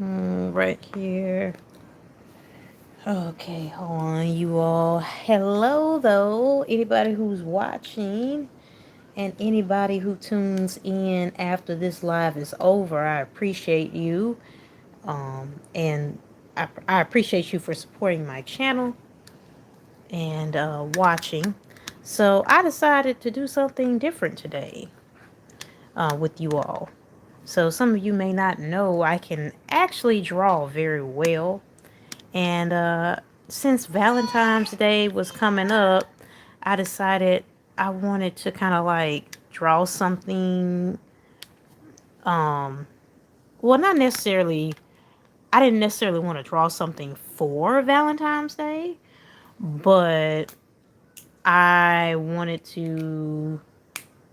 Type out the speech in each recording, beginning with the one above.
Right here. Okay, hold on, you all. Hello, though. Anybody who's watching and anybody who tunes in after this live is over, I appreciate you. And I appreciate you for supporting my channel and watching. So I decided to do something different today with you all. So some of you may not know I can actually draw very well. And since Valentine's Day was coming up, I decided I wanted to kind of like draw something. Well, not necessarily, I didn't necessarily want to draw something for Valentine's Day, but I wanted to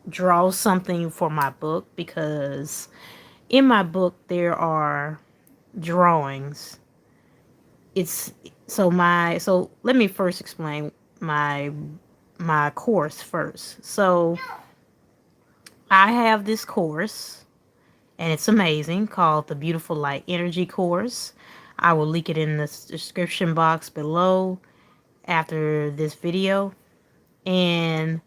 draw something for my book because in my book there are drawings. So let me first explain my my course first. So I have this course and it's amazing called the Beautiful Light Energy course. I will link it in the description box below after this video. And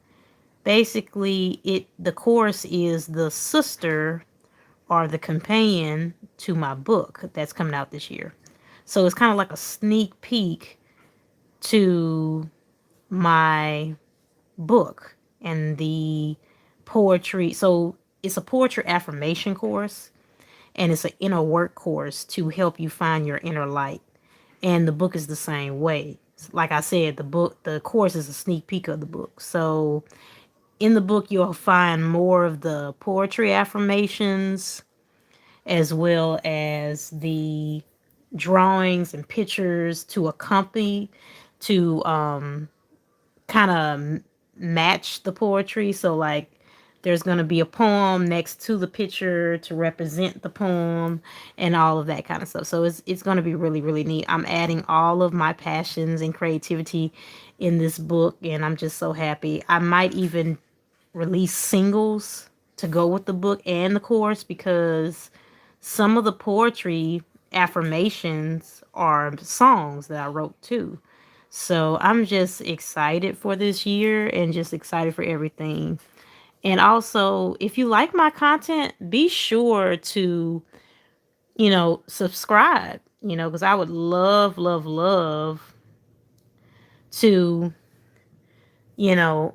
basically the course is the sister or the companion to my book that's coming out this year. So it's kind of like a sneak peek to my book and the poetry. So it's a poetry affirmation course and it's an inner work course to help you find your inner light. And the book is the same way. Like I said, the course is a sneak peek of the book. So in the book, you'll find more of the poetry affirmations as well as the drawings and pictures to accompany to kind of match the poetry. So like there's going to be a poem next to the picture to represent the poem and all of that kind of stuff. So it's going to be really really neat. I'm adding all of my passions and creativity in this book and I'm just so happy. I might even release singles to go with the book and the course because some of the poetry affirmations are songs that I wrote too. So I'm just excited for this year and just excited for everything. And also, if you like my content, be sure to, subscribe, because I would love, love, love to,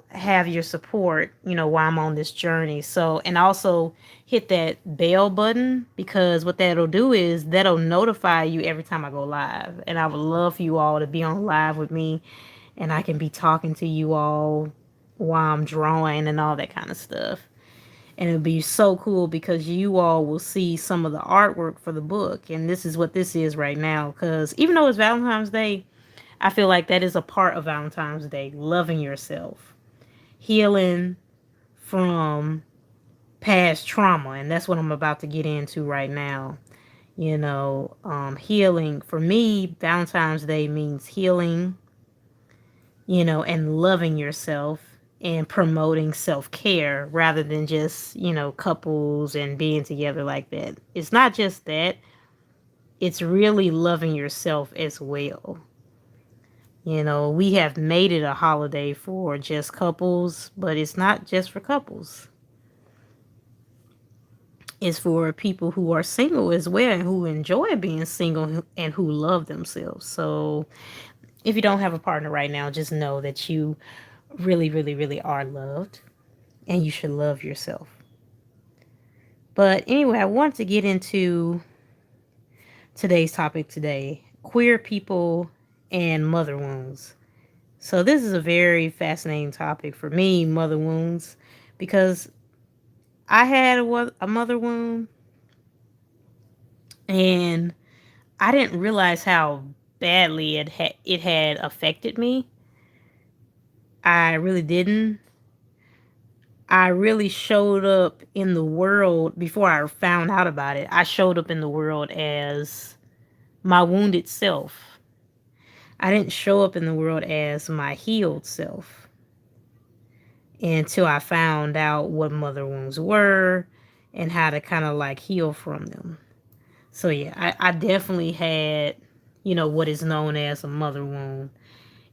have your support, while I'm on this journey. So, and also hit that bell button because what that'll do is that'll notify you every time I go live. And I would love for you all to be on live with me and I can be talking to you all while I'm drawing and all that kind of stuff. And it'll be so cool because you all will see some of the artwork for the book. And this is what this is right now. Because even though it's Valentine's Day, I feel like that is a part of Valentine's Day. Loving yourself, healing from past trauma. And that's what I'm about to get into right now. Healing. For me, Valentine's Day means healing, and loving yourself and promoting self-care rather than just, couples and being together like that. It's not just that, it's really loving yourself as well. We have made it a holiday for just couples, but it's not just for couples. It's for people who are single as well and who enjoy being single and who love themselves. So if you don't have a partner right now, just know that you really, really, really are loved and you should love yourself. But anyway, I want to get into today's topic today, queer people and mother wounds. So this is a very fascinating topic for me, mother wounds, because I had a mother wound and I didn't realize how badly it had affected me. I really didn't. I really showed up in the world before I found out about it. I showed up in the world as my wounded self. I didn't show up in the world as my healed self until I found out what mother wounds were and how to kind of like heal from them. So yeah, I definitely had, what is known as a mother wound,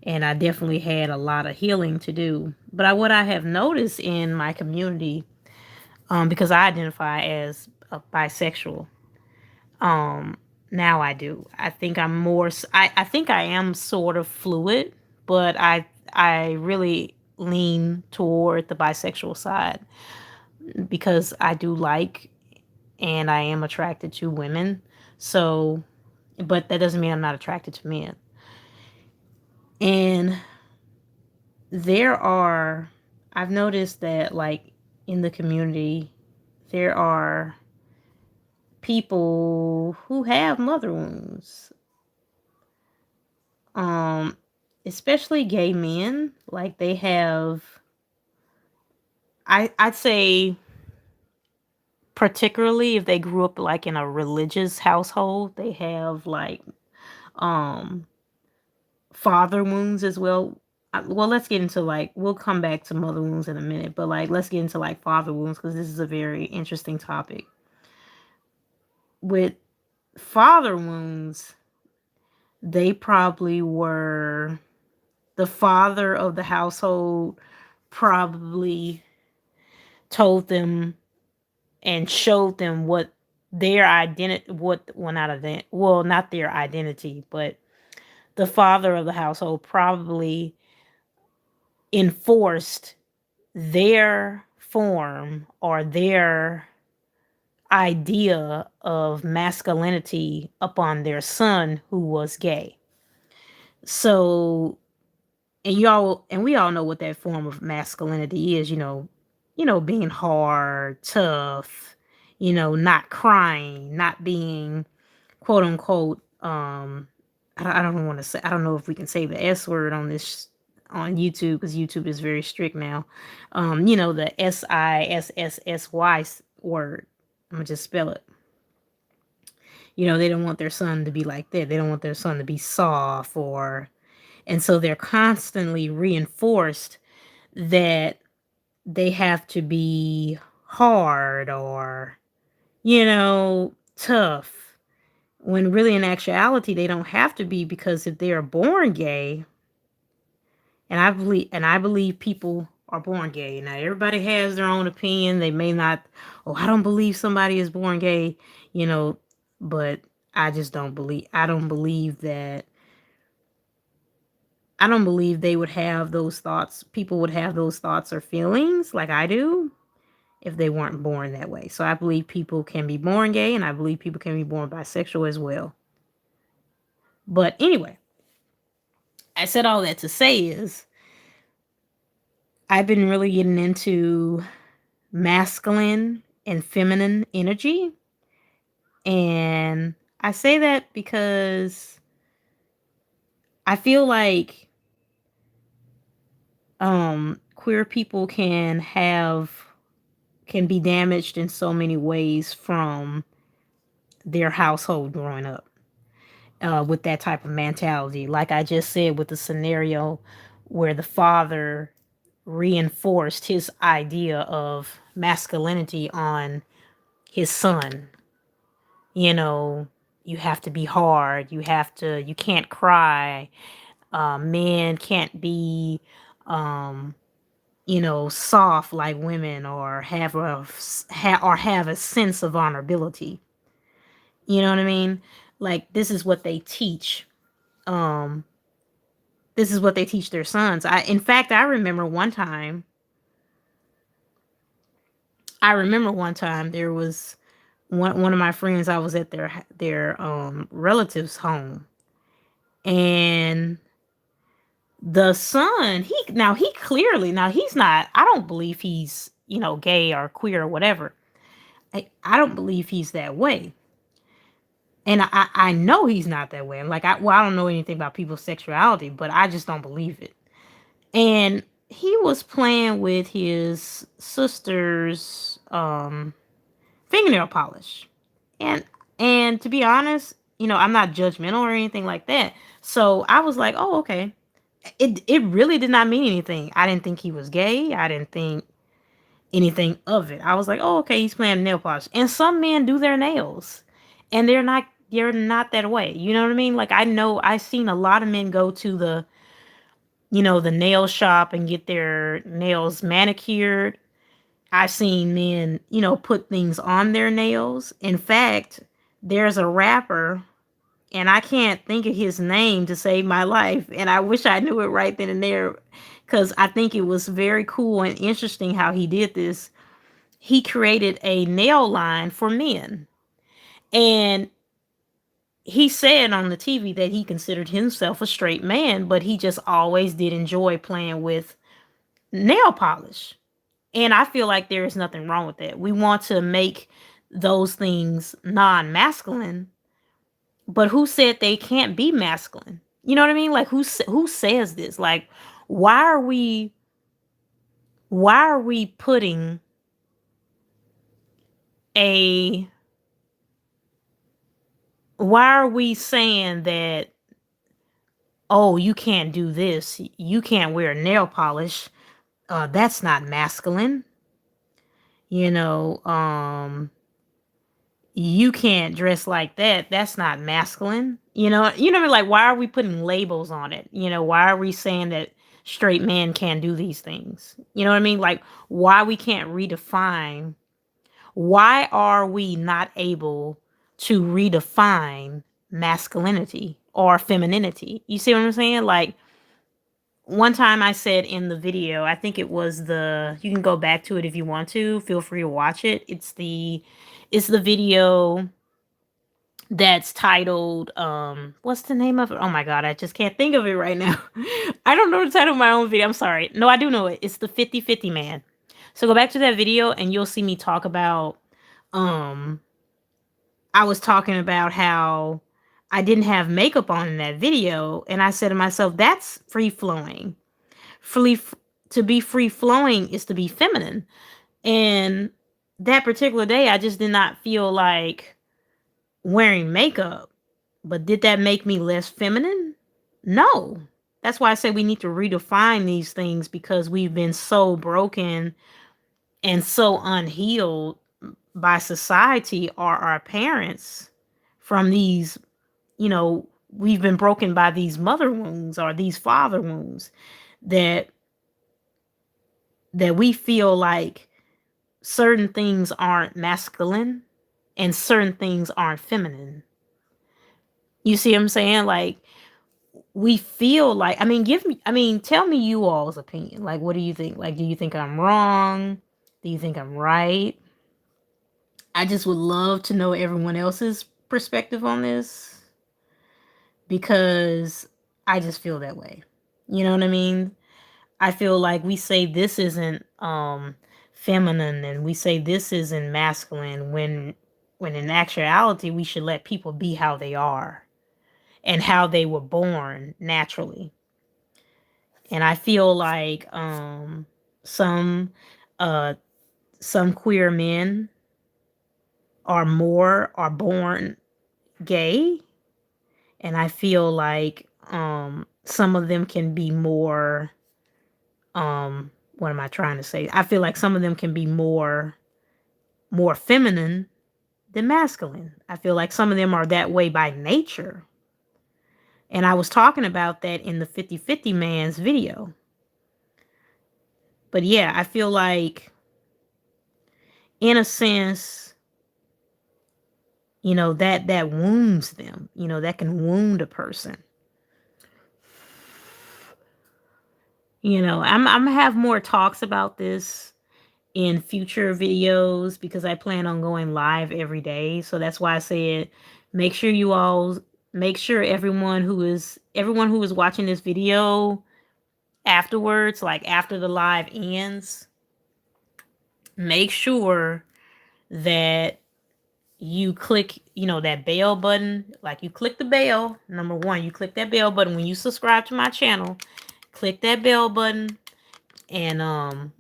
and I definitely had a lot of healing to do. But what I have noticed in my community, because I identify as a bisexual, um, now I do. I think I'm more. I think I am sort of fluid, but I really lean toward the bisexual side because I do like and I am attracted to women. So, but that doesn't mean I'm not attracted to men. And there are, I've noticed that like in the community, there are people who have mother wounds. Um, Especially gay men, like they have, I'd say particularly if they grew up like in a religious household, they have like um father wounds as well. Well, let's get into like we'll come back to mother wounds in a minute, but like let's get into like father wounds because this is a very interesting topic. With father wounds, they probably were the father of the household probably told them and showed them what their identity what well not ident- well not their identity, but the father of the household probably enforced their form or their idea of masculinity upon their son who was gay. So, and we all know what that form of masculinity is, being hard, tough, not crying, not being quote unquote I don't want to say, I don't know if we can say the S word on this on YouTube because YouTube is very strict now. The SISSSY word. I'm gonna just spell it. They don't want their son to be like that. They don't want their son to be soft and so they're constantly reinforced that they have to be hard or, tough. When really in actuality they don't have to be because if they are born gay, and I believe people are born gay. Now everybody has their own opinion. They may not, oh, I don't believe somebody is born gay, you know, but I don't believe they would have those thoughts. People would have those thoughts or feelings like I do if they weren't born that way. So I believe people can be born gay and I believe people can be born bisexual as well. But anyway, I said all that to say is I've been really getting into masculine and feminine energy. And I say that because I feel like queer people can be damaged in so many ways from their household growing up with that type of mentality. Like I just said with the scenario where the father reinforced his idea of masculinity on his son. You know, you have to be hard. You can't cry. Men can't be, um, soft like women or have a sense of vulnerability. You know what I mean? Like this is what they teach. Um, this is what they teach their sons. In fact, I remember one time there was one of my friends. I was at their relative's home, and the son he clearly now he's not. I don't believe he's gay or queer or whatever. I don't believe he's that way. And I know he's not that way. Like I don't know anything about people's sexuality, but I just don't believe it. And he was playing with his sister's fingernail polish. And to be honest, I'm not judgmental or anything like that. So I was like, "Oh, okay." It really did not mean anything. I didn't think he was gay. I didn't think anything of it. I was like, "Oh, okay, he's playing nail polish." And some men do their nails. and they're not that way. You know what I mean? Like, I know I've seen a lot of men go to the nail shop and get their nails manicured. I've seen men, put things on their nails. In fact, there's a rapper, and I can't think of his name to save my life. And I wish I knew it right then and there, because I think it was very cool and interesting how he did this. He created a nail line for men. And he said on the TV that he considered himself a straight man, but he just always did enjoy playing with nail polish. And I feel like there is nothing wrong with that. We want to make those things non-masculine, but who said they can't be masculine? You know what I mean? Like, who says this? Like, why are we why are we putting a why are we saying that, oh, you can't do this, you can't wear nail polish, that's not masculine, you know, you can't dress like that, that's not masculine, what I mean? Like, why are we putting labels on it? Why are we saying that straight men can't do these things? You know what I mean? Like, why we can't redefine, why are we not able to redefine masculinity or femininity? You see what I'm saying? Like, one time I said in the video, I think it was you can go back to it if you want to, feel free to watch it. It's the video that's titled, what's the name of it? Oh my god, I just can't think of it right now. I don't know the title of my own video. I'm sorry. No, I do know it. It's the 50/50 man. So go back to that video and you'll see me talk about, um I was talking about how I didn't have makeup on in that video, and I said to myself, that's free flowing. Free to be free flowing is to be feminine. And that particular day, I just did not feel like wearing makeup. But did that make me less feminine? No. That's why I say we need to redefine these things, because we've been so broken and so unhealed by society or our parents from these, we've been broken by these mother wounds or these father wounds, that we feel like certain things aren't masculine and certain things aren't feminine. You see what I'm saying? Like, we feel like, tell me you all's opinion. Like, what do you think? Like, do you think I'm wrong? Do you think I'm right? I just would love to know everyone else's perspective on this, because I just feel that way. You know what I mean? I feel like we say this isn't feminine, and we say this isn't masculine, when in actuality we should let people be how they are and how they were born naturally. And I feel like some uh some queer men are born gay, and I feel like some of them can be more, what am I trying to say? I feel like some of them can be more feminine than masculine. I feel like some of them are that way by nature. And I was talking about that in the 50/50 man's video. But yeah, I feel like, in a sense, that wounds them. That can wound a person. I'm gonna have more talks about this in future videos, because I plan on going live every day. So that's why I said, make sure you all make sure everyone who is watching this video afterwards, like after the live ends, make sure that you click, that bell button. Like, you click the bell. Number one, you click that bell button when you subscribe to my channel. Click that bell button, and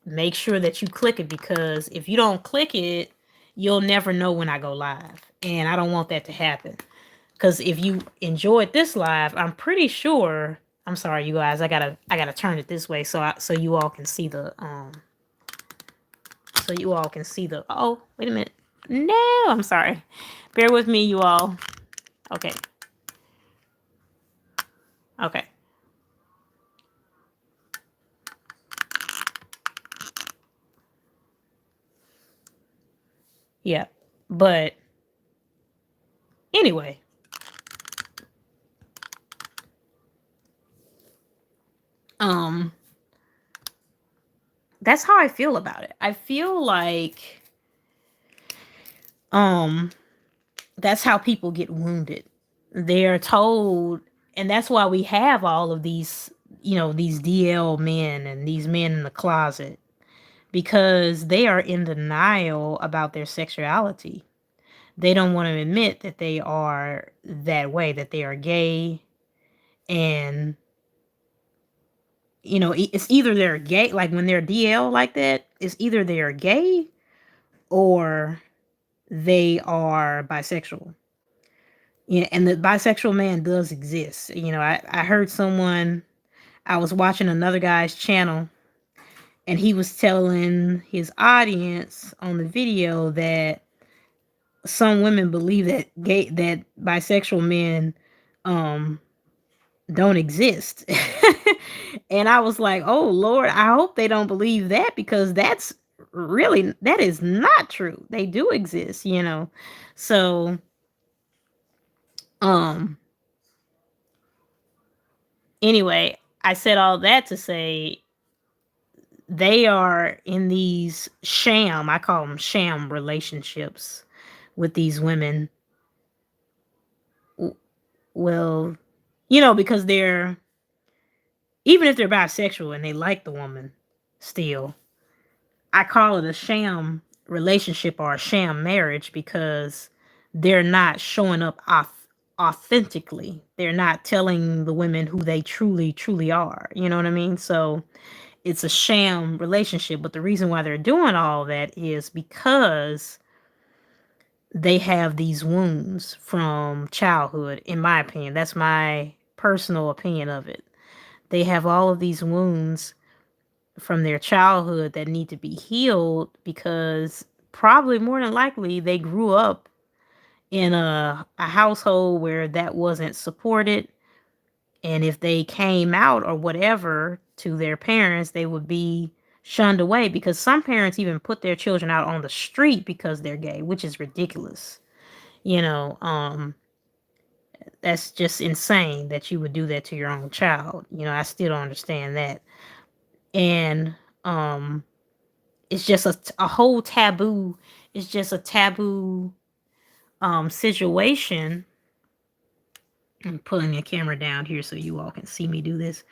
make sure that you click it, because if you don't click it, you'll never know when I go live. And I don't want that to happen. Because if you enjoyed this live, I'm pretty sure, I'm sorry, you guys, I gotta turn it this way so you all can see the oh, wait a minute. No, I'm sorry. Bear with me, you all. Okay. Okay. Yeah. But anyway, um, that's how I feel about it. I feel like um that's how people get wounded. They're told, and that's why we have all of these, these DL men and these men in the closet, because they are in denial about their sexuality. They don't want to admit that they are that way, that they are gay. And, it's either they're gay, like when they're DL like that, it's either they're gay or they are bisexual. Yeah, and the bisexual man does exist. I heard someone, I was watching another guy's channel, and he was telling his audience on the video that some women believe that bisexual men um don't exist. And I was like, "Oh Lord, I hope they don't believe that, because that is not true. They do exist. So, um anyway, I said all that to say they are in these sham, I call them sham relationships with these women. Well, because even if they're bisexual and they like the woman still, I call it a sham relationship or a sham marriage, because they're not showing up authentically. They're not telling the women who they truly, truly are. You know what I mean? So it's a sham relationship. But the reason why they're doing all that is because they have these wounds from childhood, in my opinion. That's my personal opinion of it. They have all of these wounds from their childhood that need to be healed, because probably more than likely they grew up in a household where that wasn't supported. And if they came out or whatever to their parents, they would be shunned away, because some parents even put their children out on the street because they're gay, which is ridiculous. You know, that's just insane that you would do that to your own child. I still don't understand that. And it's just a whole taboo. It's just a taboo situation. I'm pulling the camera down here so you all can see me do this.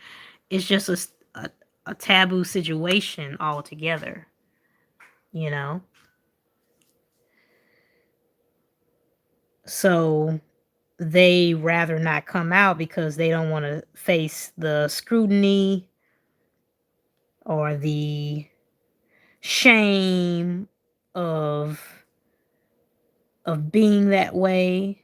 It's just a taboo situation altogether, you know? So they rather not come out because they don't want to face the scrutiny or the shame of being that way.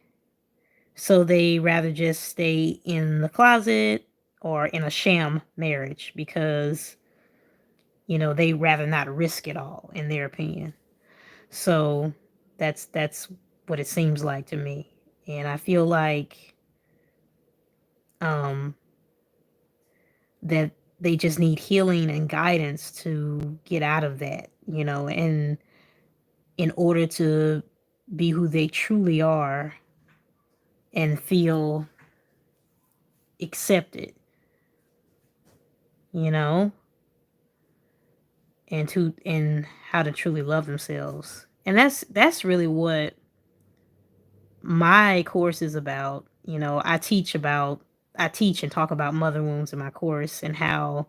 So they rather just stay in the closet or in a sham marriage, because they rather not risk it all, in their opinion. So that's what it seems like to me. And I feel like um that they just need healing and guidance to get out of that, and in order to be who they truly are and feel accepted, you know, and how to truly love themselves. And that's really what my course is about. I teach and talk about mother wounds in my course, and how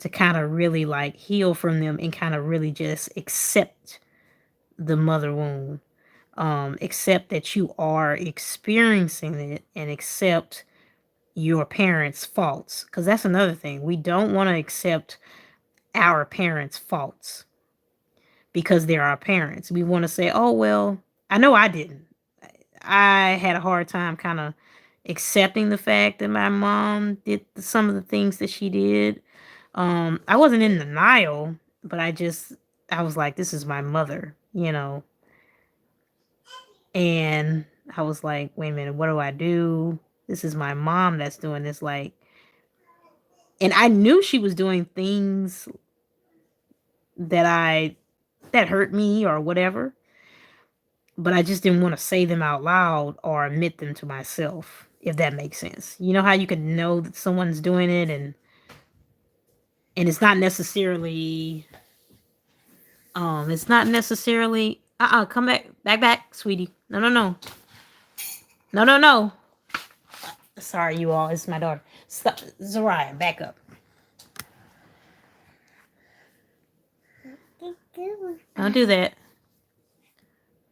to kind of really like heal from them and kind of really just accept the mother wound. Accept that you are experiencing it, and accept your parents' faults. Because that's another thing. We don't want to accept our parents' faults because they're our parents. We want to say, oh, well, I know I didn't. I had a hard time kind of accepting the fact that my mom did some of the things that she did. I wasn't in denial, but I was like, this is my mother, And I was like, wait a minute, what do I do? This is my mom that's doing this. Like, and I knew she was doing things that that hurt me or whatever, but I just didn't want to say them out loud or admit them to myself, if that makes sense. You know how you can know that someone's doing it, and it's not necessarily come back, sweetie. No, no, no. No, no, no. Sorry, you all. It's my daughter. Stop. Zariah, back up. Don't do that.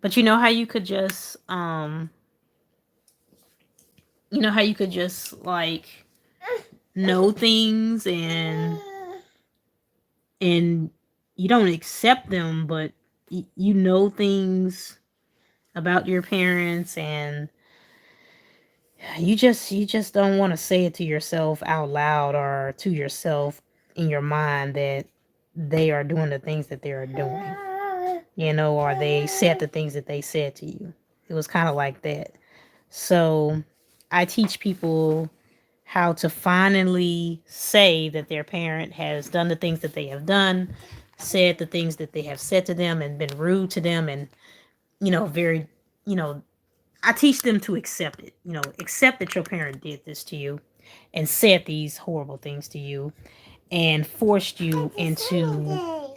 But you know how you could just like know things, and you don't accept them, but you know things about your parents, and you just don't want to say it to yourself out loud or to yourself in your mind that they are doing the things that they are doing, or they said the things that they said to you. It was kind of like that. So I teach people how to finally say that their parent has done the things that they have done, said the things that they have said to them, and been rude to them, and very, you know, I teach them to accept it. Accept that your parent did this to you and said these horrible things to you and forced you into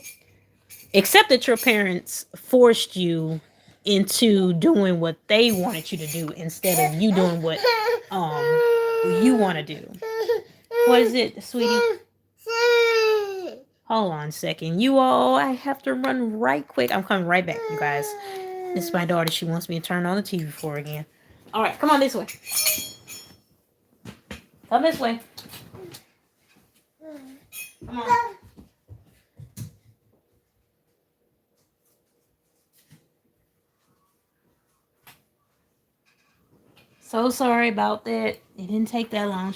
accept that your parents forced you into doing what they wanted you to do instead of you doing what you want to do. What is it, sweetie? Hold on a second. You all, I have to run right quick. I'm coming right back, you guys. This is my daughter. She wants me to turn on the TV for her again. All right, come on this way. Come this way. Come on. So sorry about that. It didn't take that long.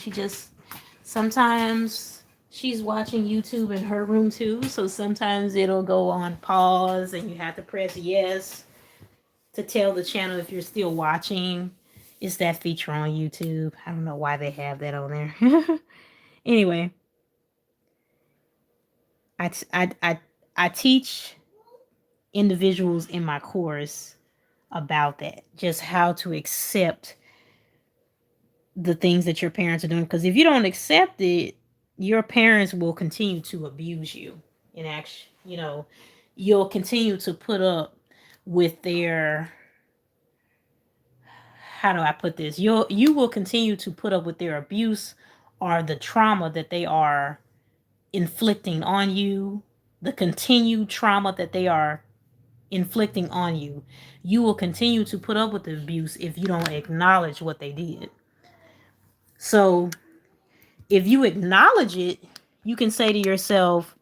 Sometimes she's watching YouTube in her room too. So sometimes it'll go on pause and you have to press yes to tell the channel if you're still watching. It's that feature on YouTube. I don't know why they have that on there. Anyway, I teach individuals in my course about that, just how to accept the things that your parents are doing, because if you don't accept it, your parents will continue to abuse you. In action, you'll continue to put up with their, how do I put this, you will continue to put up with their abuse or the trauma that they are inflicting on you, the continued trauma that they are inflicting on you. You will continue to put up with the abuse if you don't acknowledge what they did. So if you acknowledge it, you can say to yourself,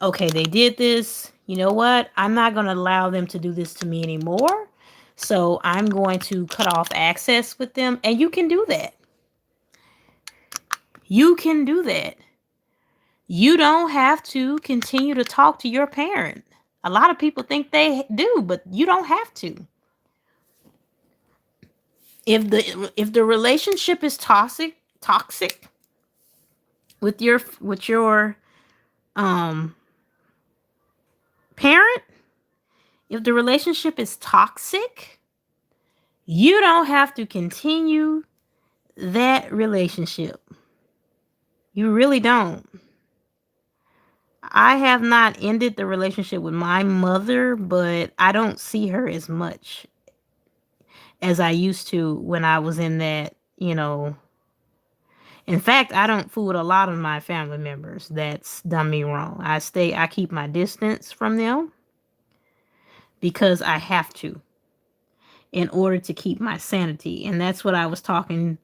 okay, they did this. You know what? I'm not going to allow them to do this to me anymore. So I'm going to cut off access with them. And you can do that. You can do that. You don't have to continue to talk to your parent. A lot of people think they do, but you don't have to. If the relationship is toxic with your parent, if the relationship is toxic, you don't have to continue that relationship. You really don't. I have not ended the relationship with my mother, but I don't see her as much as I used to when I was in that, In fact, I don't fool with a lot of my family members that's done me wrong. I keep my distance from them because I have to in order to keep my sanity. And that's what I was talking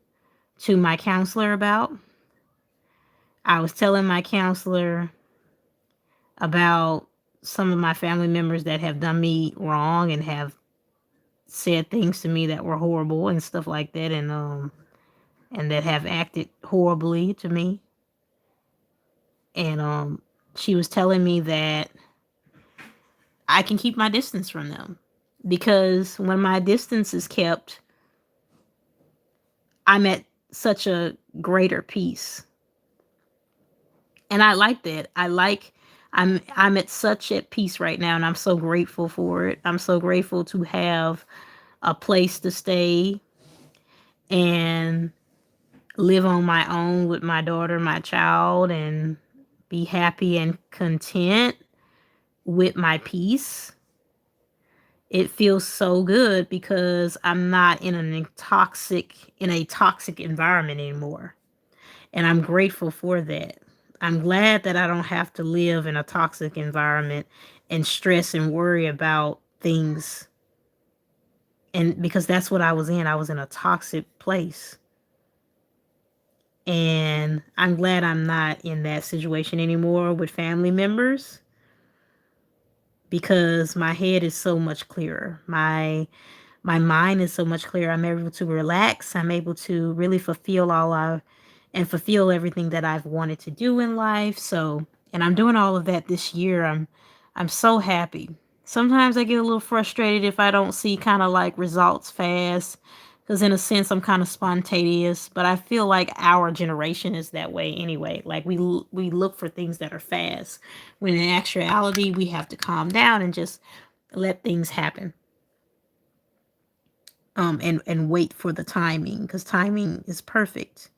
to my counselor about. I was telling my counselor about some of my family members that have done me wrong and have said things to me that were horrible and stuff like that, and that have acted horribly to me. And she was telling me that I can keep my distance from them. because when my distance is kept, I'm at such a greater peace. And I like that. I'm at such at peace right now, and I'm so grateful for it. I'm so grateful to have a place to stay and live on my own with my daughter, my child, and be happy and content with my peace. It feels so good because I'm not in a toxic environment anymore. And I'm grateful for that. I'm glad that I don't have to live in a toxic environment and stress and worry about things. And because that's what I was in. I was in a toxic place. And I'm glad I'm not in that situation anymore with family members because my head is so much clearer. My mind is so much clearer. I'm able to relax. I'm able to really fulfill everything that I've wanted to do in life. So, and I'm doing all of that this year. I'm so happy. Sometimes I get a little frustrated if I don't see kind of like results fast because in a sense I'm kind of spontaneous, but I feel like our generation is that way anyway. Like we look for things that are fast when in actuality we have to calm down and just let things happen. And wait for the timing because timing is perfect.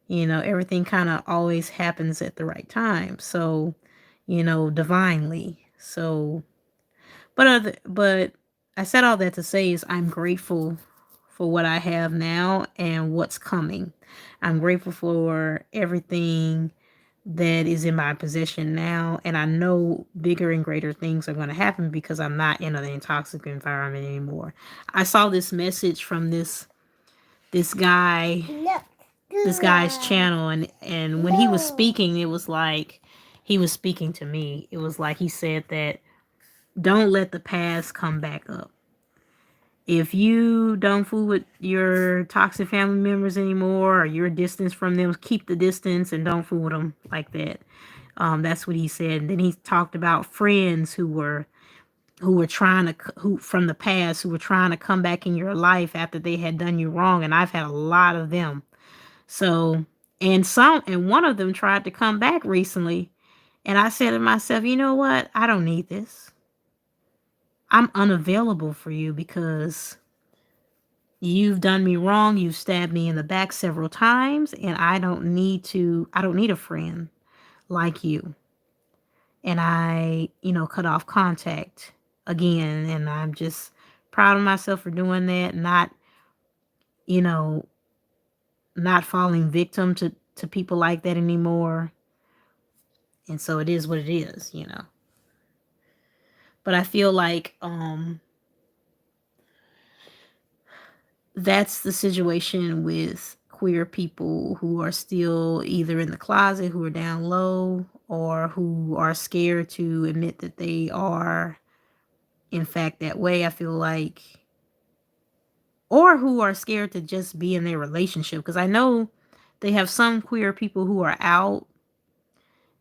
Everything kind of always happens at the right time. So, divinely. So, but I said all that to say is I'm grateful for what I have now and what's coming. I'm grateful for everything that is in my possession now, and I know bigger and greater things are going to happen because I'm not in an toxic environment anymore. I saw this message from this guy, this guy's channel, and when he was speaking, it was like he was speaking to me. It was like he said that don't let the past come back up. If you don't fool with your toxic family members anymore, or you're distance from them, keep the distance and don't fool with them like that. That's what he said. And then he talked about friends who were trying to who from the past who were trying to come back in your life after they had done you wrong. And I've had a lot of them. So and one of them tried to come back recently, and I said to myself, you know what? I don't need this. I'm unavailable for you because you've done me wrong. You've stabbed me in the back several times, and I don't need a friend like you. And I, cut off contact again. And I'm just proud of myself for doing that, you know, not falling victim to people like that anymore. And so it is what it is. But I feel like that's the situation with queer people who are still either in the closet, who are down low, or who are scared to admit that they are, in fact, that way. I feel like, or who are scared to just be in their relationship. Because I know they have some queer people who are out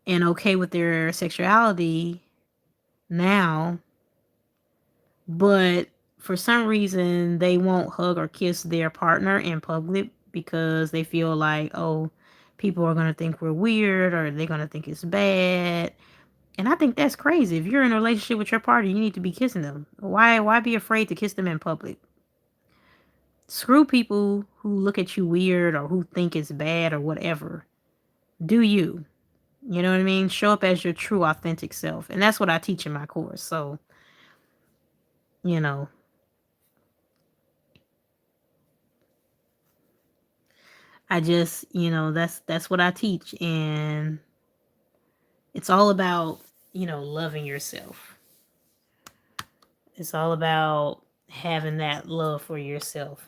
and okay with their sexuality now, but for some reason they won't hug or kiss their partner in public because they feel like, oh, people are going to think we're weird or they're going to think it's bad. And I think that's crazy. If you're in a relationship with your partner, you need to be kissing them. Why be afraid to kiss them in public? Screw people who look at you weird or who think it's bad or whatever. Do you. You know what I mean? Show up as your true authentic self. And that's what I teach in my course. So, you know, I just, that's what I teach, and it's all about, loving yourself. It's all about having that love for yourself.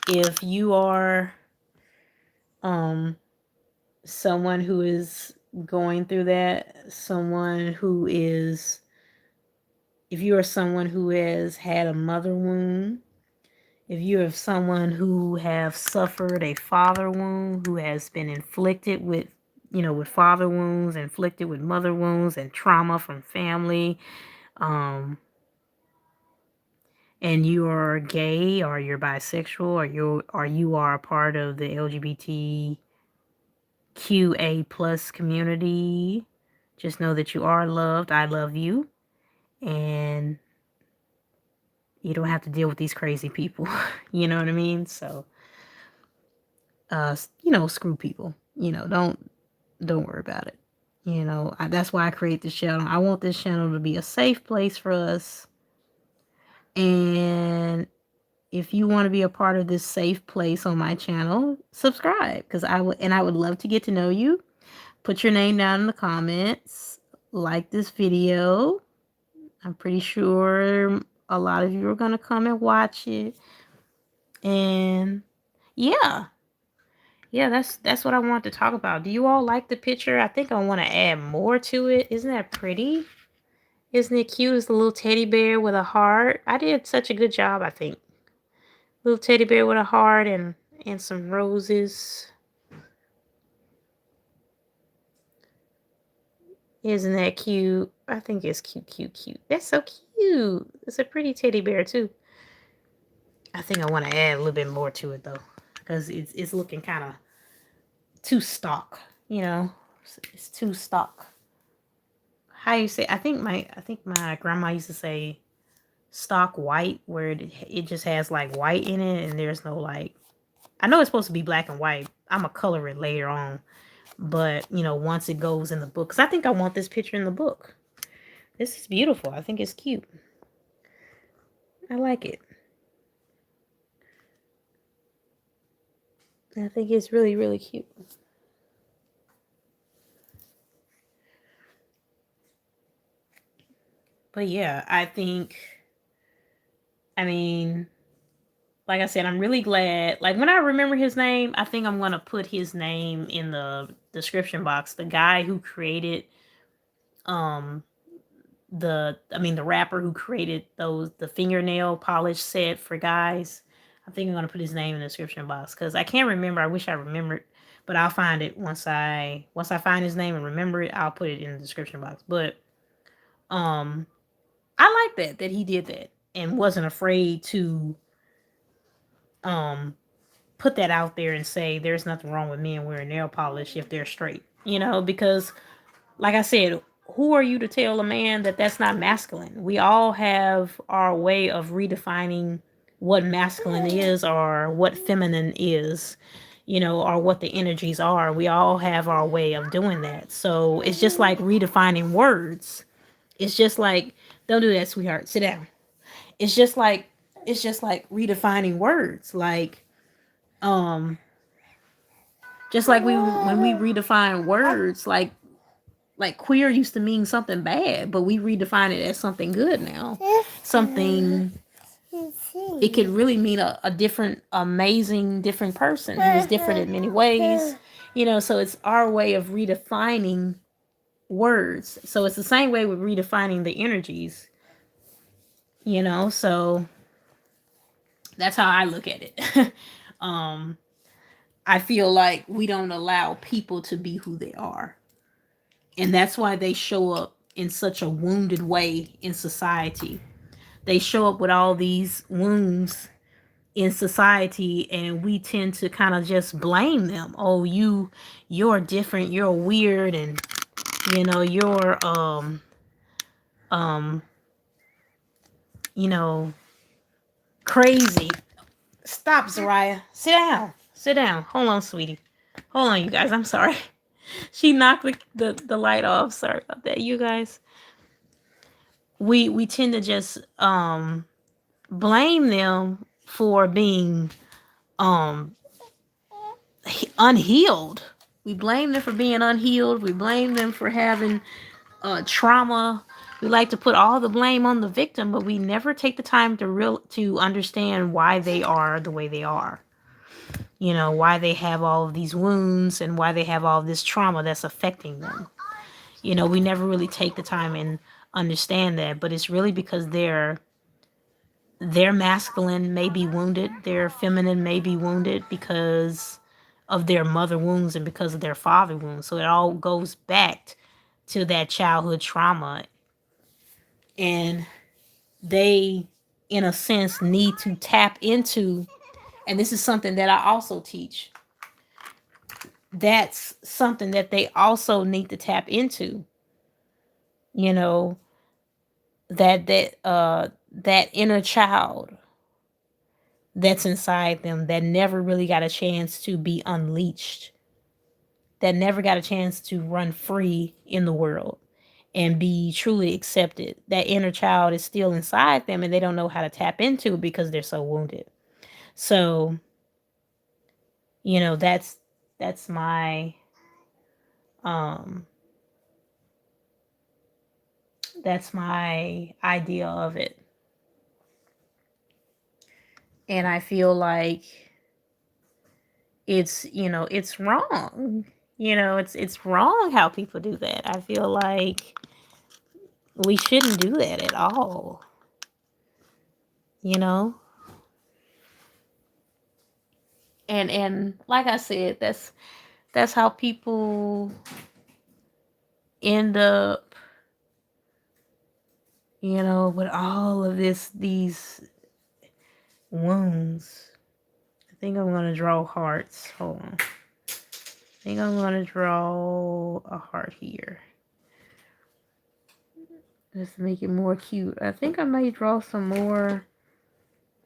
If you are um someone who is going through that, if you are someone who has had a mother wound, if you are someone who have suffered a father wound, who has been inflicted with father wounds, inflicted with mother wounds and trauma from family, um, and you are gay or you're bisexual or you are a part of the LGBTQA plus community, just know that you are loved. I love you, and you don't have to deal with these crazy people. You know what I mean? So, screw people. Don't worry about it. That's why I create this channel. I want this channel to be a safe place for us. And if you want to be a part of this safe place on my channel, subscribe, because I would love to get to know you. Put your name down in the comments. Like this video. I'm pretty sure a lot of you are going to come and watch it. And yeah. Yeah, that's what I want to talk about. Do you all like the picture? I think I want to add more to it. Isn't that pretty? Isn't it cute? It's a little teddy bear with a heart. I did such a good job, I think. Little teddy bear with a heart and some roses. Isn't that cute? I think it's cute, cute, cute. That's so cute. It's a pretty teddy bear too. I think I want to add a little bit more to it though, because it's looking kind of too stock. It's too stock. How you say? I think my grandma used to say stock white, where it just has like white in it, and there's no like. I know it's supposed to be black and white. I'm gonna color it later on, but once it goes in the book, because I think I want this picture in the book. This is beautiful. I think it's cute. I like it. I think it's really, really cute. But yeah, I mean, like I said, I'm really glad. Like when I remember his name, I think I'm gonna put his name in the description box. The guy who created, um, the rapper who created the fingernail polish set for guys. I think I'm gonna put his name in the description box because I can't remember. I wish I remembered, but I'll find it once I find his name and remember it. I'll put it in the description box. But um, I like that he did that and wasn't afraid to um put that out there and say there's nothing wrong with men wearing nail polish if they're straight. Because like I said, who are you to tell a man that that's not masculine? We all have our way of redefining what masculine is or what feminine is, or what the energies are. We all have our way of doing that. So it's just like redefining words. It's just like, don't do that, sweetheart. Sit down. It's just like redefining words. Like, um, just like when we redefine words, like queer used to mean something bad, but we redefine it as something good now. Something, it could really mean a different, amazing, different person who's different in many ways. So it's our way of redefining words. So it's the same way with redefining the energies, so that's how I look at it. um, I feel like we don't allow people to be who they are. And that's why they show up in such a wounded way in society. They show up with all these wounds in society, and we tend to kind of just blame them. Oh, you're different, you're weird, and you're um you know crazy. Stop, Zariah. Sit down. Sit down. Hold on, sweetie. Hold on, you guys. I'm sorry. She knocked the light off. Sorry about that, you guys. We tend to just blame them for being um unhealed. We blame them for being unhealed. We blame them for having trauma. We like to put all the blame on the victim, but we never take the time to understand why they are the way they are. Why they have all of these wounds and why they have all this trauma that's affecting them. We never really take the time and understand that, but it's really because their masculine may be wounded, their feminine may be wounded because of their mother wounds and because of their father wounds. So it all goes back to that childhood trauma, and they in a sense, need to tap into. And this is something that I also teach. That's something that they also need to tap into. You know, that inner child that's inside them that never really got a chance to be unleashed, that never got a chance to run free in the world and be truly accepted. That inner child is still inside them and they don't know how to tap into it because they're so wounded. So, you know, that's my um that's my idea of it. And I feel like it's wrong. It's wrong how people do that. I feel like we shouldn't do that at all. You know? And like I said, that's how people end up, with all of these wounds. I think I'm gonna draw hearts. Hold on. I think I'm gonna draw a heart here. Just to make it more cute. I think I might draw some more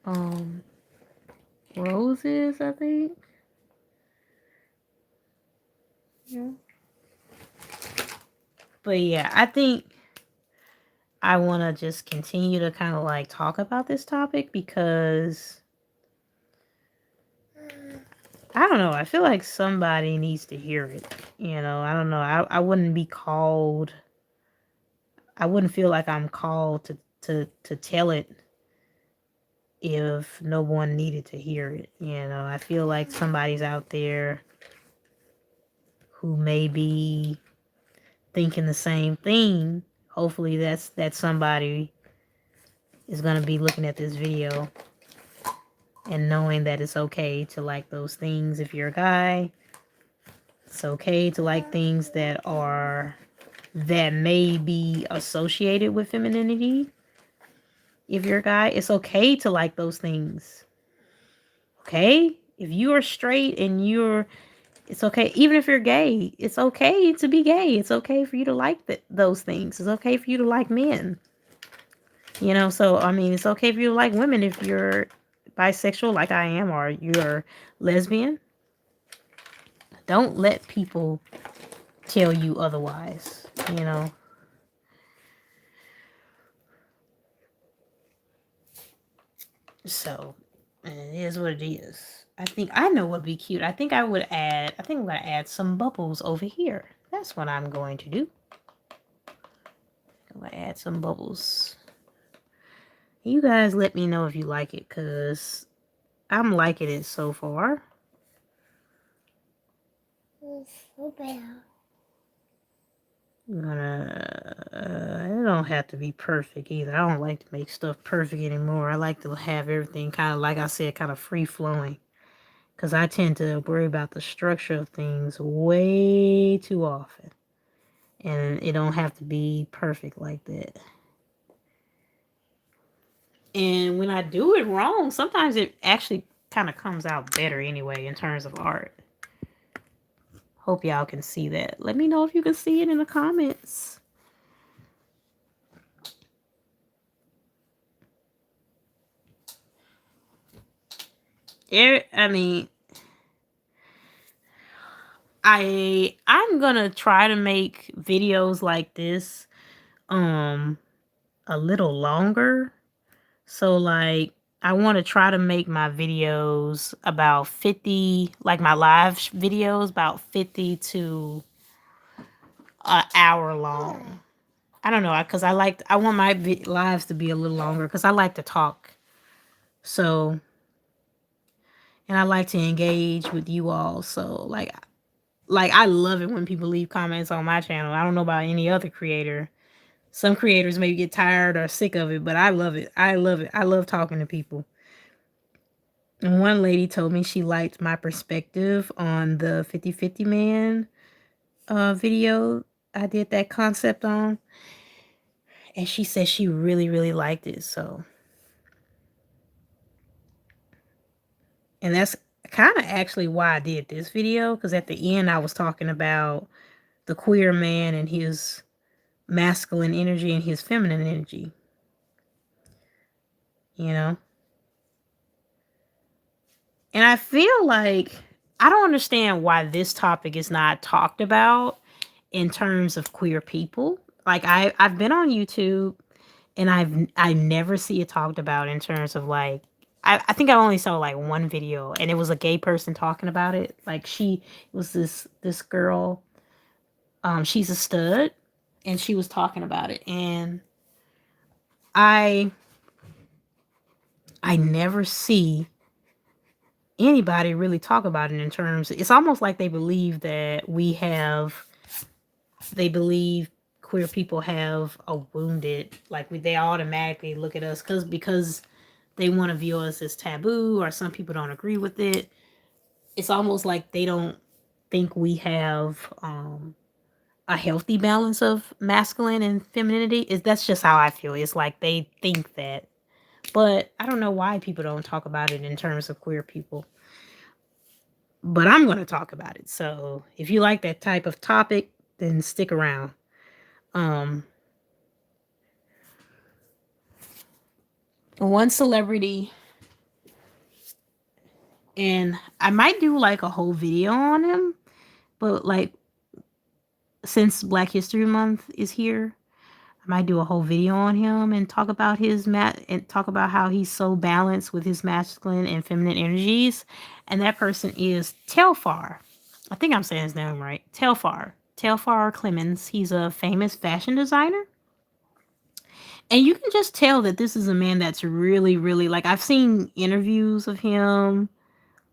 um roses, I think. Yeah. But yeah, I think I want to just continue to kind of like talk about this topic because I don't know. I feel like somebody needs to hear it. I don't know. I wouldn't be called. I wouldn't feel like I'm called to tell it if no one needed to hear it. I feel like somebody's out there who may be thinking the same thing. Hopefully that somebody is going to be looking at this video and knowing that it's okay to like those things if you're a guy. It's okay to like things that may be associated with femininity. If you're a guy, it's okay to like those things. Okay? If you are straight and it's okay. Even if you're gay, it's okay to be gay. It's okay for you to like those things. It's okay for you to like men. So I mean, it's okay for you to like women if you're bisexual like I am, or you're lesbian. Don't let people tell you otherwise. So it is what it is. I think I know what would be cute. I think I'm gonna add some bubbles over here. That's what I'm going to do. I'm gonna add some bubbles. You guys let me know if you like it, because I'm liking it so far. It's so bad. It don't have to be perfect either. I don't like to make stuff perfect anymore. I like to have everything kind of, like I said, kind of free flowing. Because I tend to worry about the structure of things way too often. And it don't have to be perfect like that. And when I do it wrong, sometimes it actually kind of comes out better anyway in terms of art. Hope y'all can see that. Let me know if you can see it in the comments. I mean, I'm gonna try to make videos like this a little longer. So like I want to try to make my videos about 50, like my live videos about 50 to an hour long. I don't know, because I want my lives to be a little longer because I like to talk. So, and I like to engage with you all. So like I love it when people leave comments on my channel. I don't know about any other creator. Some creators maybe get tired or sick of it, but I love it. I love it. I love talking to people. And one lady told me she liked my perspective on the 50/50 man video I did that concept on. And she said she really, really liked it. So And that's kind of actually why I did this video, because at the end I was talking about the queer man and his masculine energy and his feminine energy, you know? And I feel like I don't understand why this topic is not talked about in terms of queer people. Like I've been on YouTube and I never see it talked about in terms of like I think I only saw like one video and it was a gay person talking about it. Like she was this girl, she's a stud and she was talking about it and I I never see anybody really talk about it in terms it's almost like they believe that they believe queer people have a wounded like they automatically look at us because they want to view us as taboo or some people don't agree with it. It's almost like they don't think we have a healthy balance of masculine and femininity. That's just how I feel. It's like they think that, but I don't know why people don't talk about it in terms of queer people. But I'm going to talk about it. So if you like that type of topic, then stick around. Um, One celebrity, and I might do like a whole video on him, but like since Black History Month is here, I might do a whole video on him and talk about and talk about how he's so balanced with his masculine and feminine energies. And that person is Telfar. I think I'm saying his name right. Telfar Clemens. He's a famous fashion designer. And you can just tell that this is a man that's really, really like I've seen interviews of him.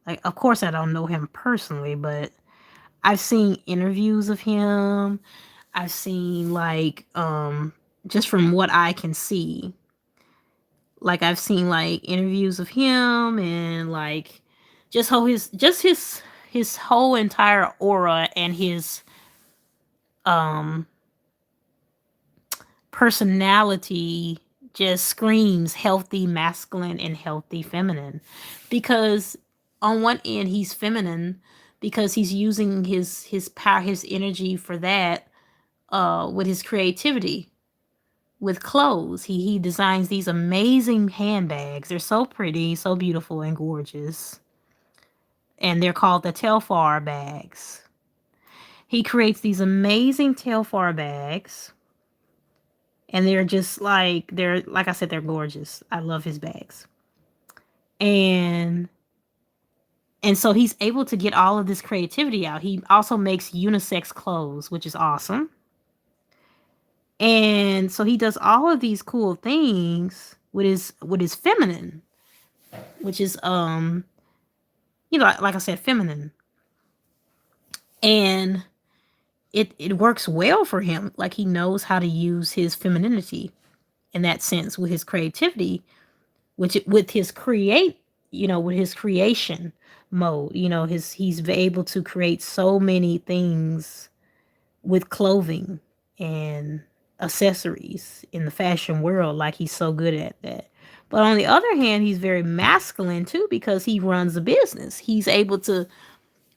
Like, of course, I don't know him personally, but I've seen interviews of him. I've seen just from what I can see, like I've seen like interviews of him and like his whole entire aura and his um personality just screams healthy masculine and healthy feminine because on one end he's feminine because he's using his power his energy for that with his creativity with clothes. He designs these amazing handbags. They're so pretty, so beautiful and gorgeous. And they're called the Telfar bags. He creates these amazing Telfar bags. And they're like I said, they're gorgeous. I love his bags. And so he's able to get all of this creativity out. He also makes unisex clothes, which is awesome. And so he does all of these cool things with his feminine, which is like I said, feminine. And it works well for him. Like he knows how to use his femininity in that sense with his creativity, with his with his creation mode. He's able to create so many things with clothing and accessories in the fashion world. Like he's so good at that. But on the other hand, he's very masculine too because he runs a business. He's able to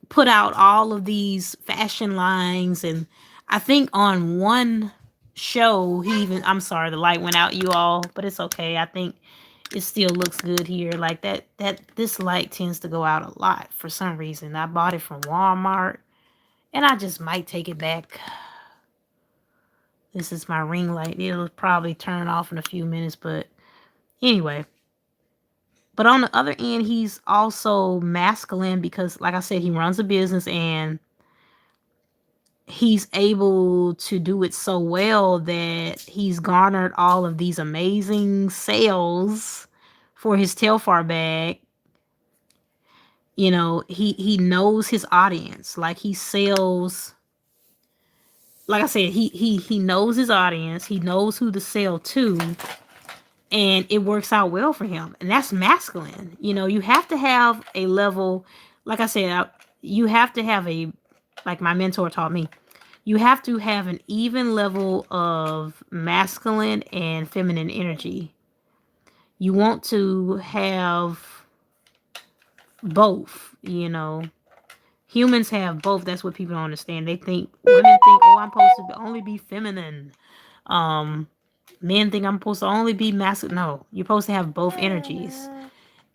put out all of these fashion lines. And I think on one show, I'm sorry, the light went out, you all, but it's okay. I think it still looks good here. Like this light tends to go out a lot for some reason. I bought it from Walmart and I just might take it back. This is my ring light. It'll probably turn off in a few minutes, but anyway. But on the other end, he's also masculine because, like I said, he runs a business and he's able to do it so well that he's garnered all of these amazing sales for his Telfar bag. He knows his audience. Like he sells, like I said, he knows his audience. He knows who to sell to. And it works out well for him. And that's masculine. You have to have a level, like I said, you have to have like my mentor taught me, you have to have an even level of masculine and feminine energy. You want to have both, humans have both. That's what people don't understand. They think women think, oh, I'm supposed to only be feminine. Um, Men think I'm supposed to only be masculine. No, you're supposed to have both energies.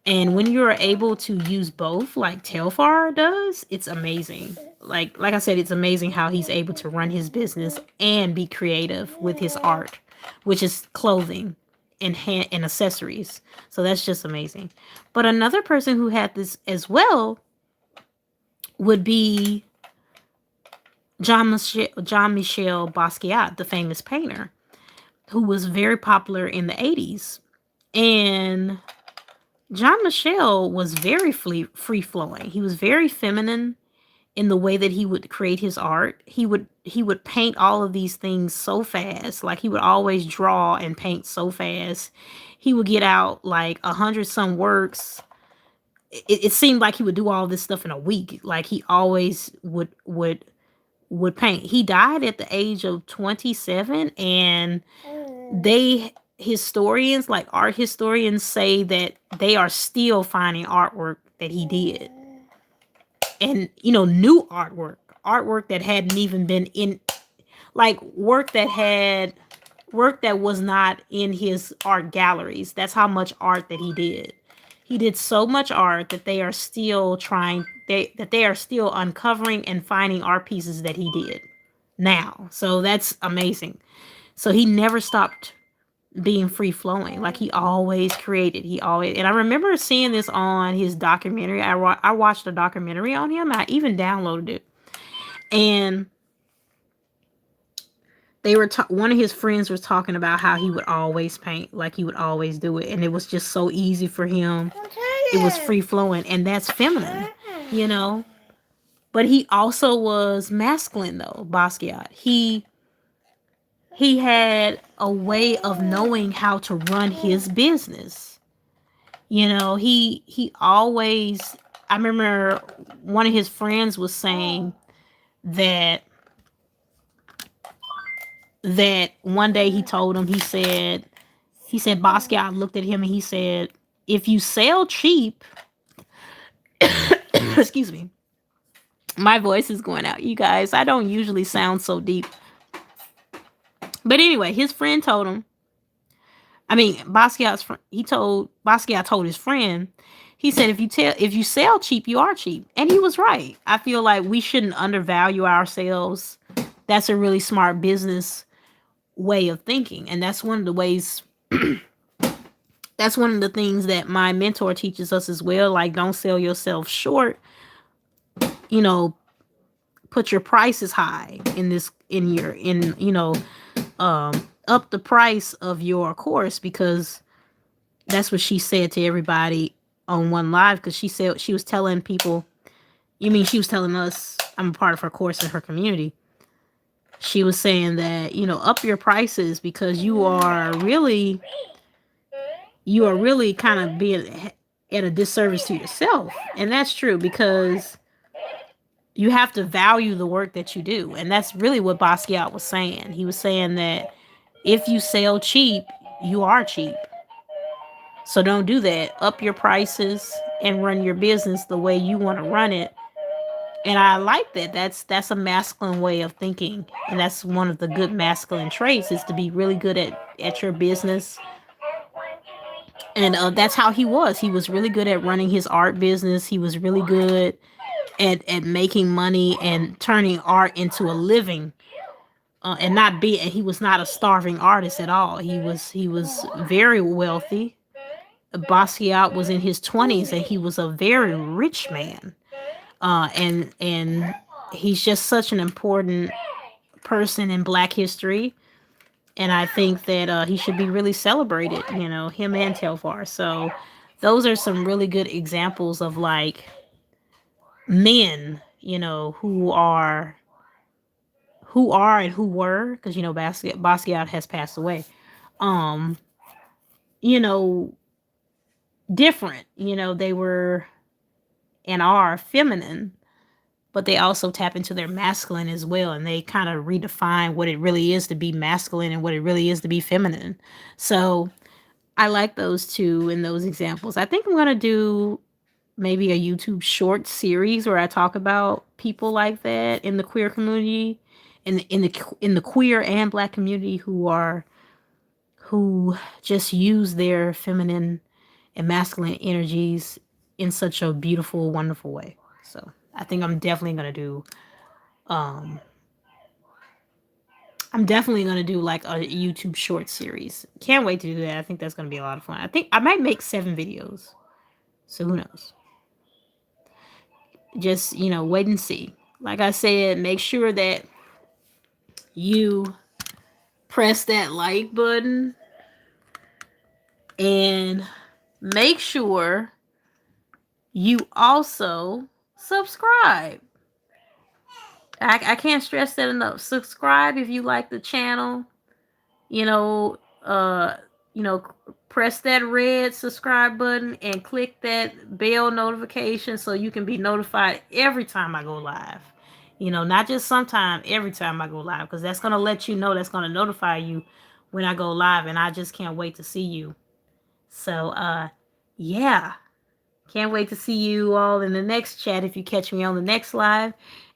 And when you're able to use both, like Telfar does, it's amazing. Like I said, it's amazing how he's able to run his business and be creative with his art, which is clothing and accessories. So that's just amazing. But another person who had this as well would be Jean Michel Basquiat, the famous painter, who was very popular in the 80s. And Jean Michel was very free flowing. He was very feminine in the way that he would create his art. He would paint all of these things so fast. Like he would always draw and paint so fast. He would get out like 100 some works. It seemed like he would do all this stuff in a week. Like he always would paint. He died at the age of 27, and they historians, like art historians, say that they are still finding artwork that he did. And new artwork that hadn't even been in, like work that was not in his art galleries. That's how much art that he did. He did so much art that they are still they are still uncovering and finding art pieces that he did now. So that's amazing. So he never stopped being free flowing. Like he always created. And I remember seeing this on his documentary. I watched a documentary on him. I even downloaded it. And one of his friends was talking about how he would always paint, like he would always do it. And it was just so easy for him. It was free flowing. And that's feminine, you know? But he also was masculine though, Basquiat. He had a way of knowing how to run his business. He always, I remember one of his friends was saying that one day he told him, he said Basquiat looked at him and he said, if you sell cheap, excuse me, my voice is going out, you guys. I don't usually sound so deep. But anyway, his friend told him, Basquiat told his friend, he said, if you sell cheap, you are cheap. And he was right. I feel like we shouldn't undervalue ourselves. That's a really smart business way of thinking. And that's one of the ways, that's one of the things that my mentor teaches us as well. Like, don't sell yourself short. You know, put your prices high up the price of your course, because that's what she said to everybody on one live. Because she said, she was telling people, she was telling us, I'm a part of her course in her community. She was saying that, up your prices, because you are really kind of being at a disservice to yourself. And that's true, because you have to value the work that you do. And that's really what Basquiat was saying. He was saying that if you sell cheap, you are cheap. So don't do that. Up your prices and run your business the way you want to run it. And I like that. That's a masculine way of thinking. And that's one of the good masculine traits, is to be really good at your business. And that's how he was. He was really good at running his art business. He was really good at making money and turning art into a living. And he was not a starving artist at all. He was very wealthy. Basquiat was in his 20s and he was a very rich man. And he's just such an important person in Black history. And I think that he should be really celebrated, him and Telfar. So those are some really good examples of like men, who are and who were, because Basquiat has passed away. Um, you know, different. They were and are feminine, but they also tap into their masculine as well, and they kind of redefine what it really is to be masculine and what it really is to be feminine. So I like those two and those examples. I think I'm gonna do maybe a YouTube short series where I talk about people like that in the queer community, in the queer and black community who just use their feminine and masculine energies in such a beautiful, wonderful way. So I think um I'm definitely gonna do like a YouTube short series. Can't wait to do that. I think that's gonna be a lot of fun. I think I might make 7 videos. So who knows? Just, wait and see. Like I said, make sure that you press that like button and make sure you also subscribe. I can't stress that enough. Subscribe if you like the channel. You know, uh, you know, press that red subscribe button and click that bell notification so you can be notified every time I go live. Not just sometime, every time I go live, because that's gonna let you know, that's gonna notify you when I go live, and I just can't wait to see you. So, yeah. Can't wait to see you all in the next chat if you catch me on the next live.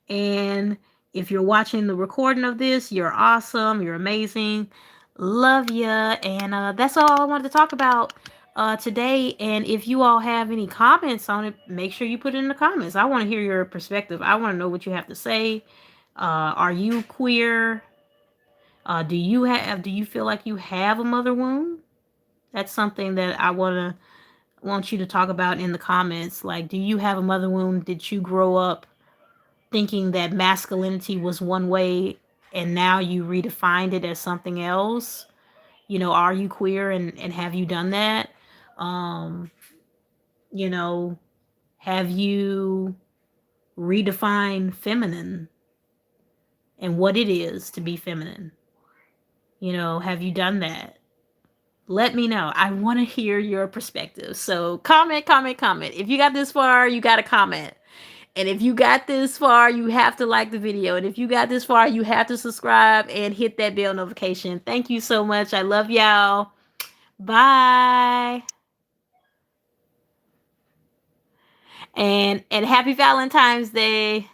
And if you're watching the recording of this, you're awesome. You're amazing. Love ya. And that's all I wanted to talk about today. And if you all have any comments on it, make sure you put it in the comments. I want to hear your perspective. I want to know what you have to say. Are you queer? Do you feel like you have a mother wound? That's something that I want you to talk about in the comments. Like, do you have a mother wound? Did you grow up thinking that masculinity was one way and now you redefined it as something else? Are you queer, and have you done that? Um, you know, have you redefined feminine and what it is to be feminine? Have you done that? Let me know. I want to hear your perspective. So comment, comment, comment. If you got this far, you got to comment. And if you got this far, you have to like the video. And if you got this far, you have to subscribe and hit that bell notification. Thank you so much. I love y'all. Bye. And happy Valentine's Day.